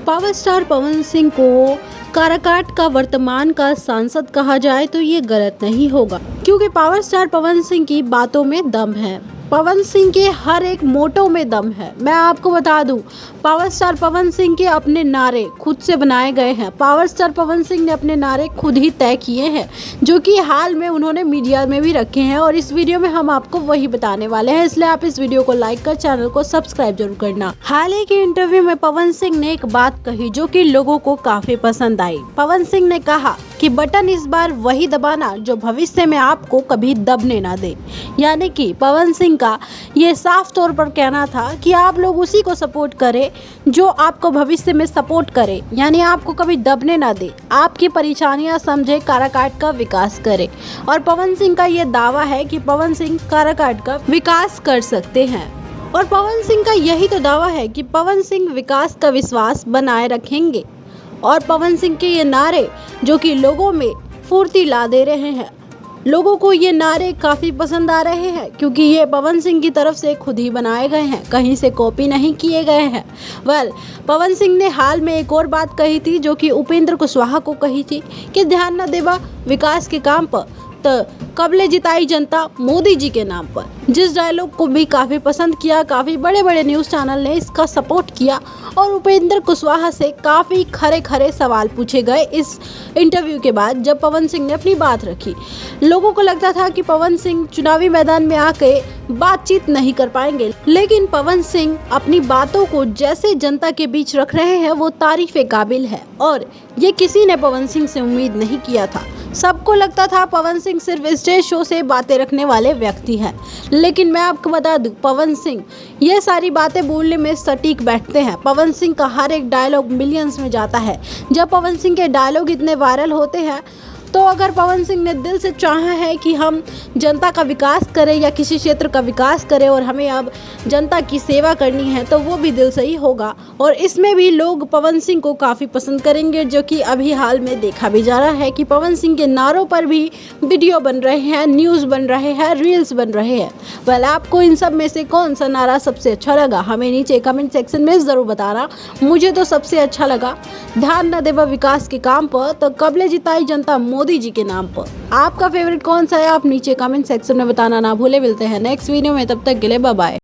Power star Pawan Singh को काराकाट का वर्तमान का सांसद कहा जाए तो ये गलत नहीं होगा, क्योंकि पावर स्टार पवन सिंह की बातों में दम है। पवन सिंह के हर एक मोटो में दम है। मैं आपको बता दूं, पावर स्टार पवन सिंह के अपने नारे खुद से बनाए गए हैं। पावर स्टार पवन सिंह ने अपने नारे खुद ही तय किए हैं, जो कि हाल में उन्होंने मीडिया में भी रखे हैं, और इस वीडियो में हम आपको वही बताने वाले हैं। इसलिए आप इस वीडियो को लाइक कर चैनल को सब्सक्राइब जरूर करना। हाल ही के इंटरव्यू में पवन सिंह ने एक बात कही जो कि लोगों को काफी पसंद आई। पवन सिंह ने कहा कि बटन इस बार वही दबाना जो भविष्य में आपको कभी दबने ना दे। यानी कि पवन सिंह का ये साफ तौर पर कहना था कि आप लोग उसी को सपोर्ट करें जो आपको भविष्य में सपोर्ट करे, यानी आपको कभी दबने ना दे, आपकी परेशानियां समझे, काराकाट का विकास करे। और पवन सिंह का ये दावा है कि पवन सिंह काराकाट का विकास कर सकते हैं, और पवन सिंह का यही तो दावा है कि पवन सिंह विकास का विश्वास बनाए रखेंगे। और पवन सिंह के ये नारे जो कि लोगों में फुर्ती ला दे रहे हैं, लोगों को ये नारे काफ़ी पसंद आ रहे हैं, क्योंकि ये पवन सिंह की तरफ से खुद ही बनाए गए हैं, कहीं से कॉपी नहीं किए गए हैं। पवन सिंह ने हाल में एक और बात कही थी जो कि उपेंद्र कुशवाहा को कही थी कि ध्यान न देवा विकास के काम पर तो कबले जिताई जनता मोदी जी के नाम पर। जिस डायलॉग को भी काफ़ी पसंद किया, काफ़ी बड़े बड़े न्यूज़ चैनल ने इसका सपोर्ट किया, और उपेंद्र कुशवाहा से काफ़ी खरे खरे सवाल पूछे गए इस इंटरव्यू के बाद, जब पवन सिंह ने अपनी बात रखी। लोगों को लगता था कि पवन सिंह चुनावी मैदान में आके बातचीत नहीं कर पाएंगे, लेकिन पवन सिंह अपनी बातों को जैसे जनता के बीच रख रहे हैं वो तारीफ़ काबिल है, और ये किसी ने पवन सिंह से उम्मीद नहीं किया था। सबको लगता था पवन सिंह सिर्फ स्टेज शो से बातें रखने वाले व्यक्ति हैं, लेकिन मैं आपको बता दूं, पवन सिंह ये सारी बातें बोलने में सटीक बैठते हैं। पवन सिंह का हर एक डायलॉग मिलियंस में जाता है। जब पवन सिंह के डायलॉग इतने वायरल होते हैं, तो अगर पवन सिंह ने दिल से चाहा है कि हम जनता का विकास करें या किसी क्षेत्र का विकास करें और हमें अब जनता की सेवा करनी है, तो वो भी दिल से ही होगा, और इसमें भी लोग पवन सिंह को काफ़ी पसंद करेंगे, जो कि अभी हाल में देखा भी जा रहा है कि पवन सिंह के नारों पर भी वीडियो बन रहे हैं, न्यूज़ बन रहे हैं, रील्स बन रहे हैं। आपको इन सब में से कौन सा नारा सबसे अच्छा लगा, हमें नीचे कमेंट सेक्शन में ज़रूर बताना। मुझे तो सबसे अच्छा लगा ध्यान न देवा विकास के काम पर तो कबले जिताई जनता मोदी जी के नाम पर। आपका फेवरेट कौन सा है, आप नीचे कमेंट सेक्शन में बताना ना भूले। मिलते हैं नेक्स्ट वीडियो में, तब तक के लिए बाय बाय।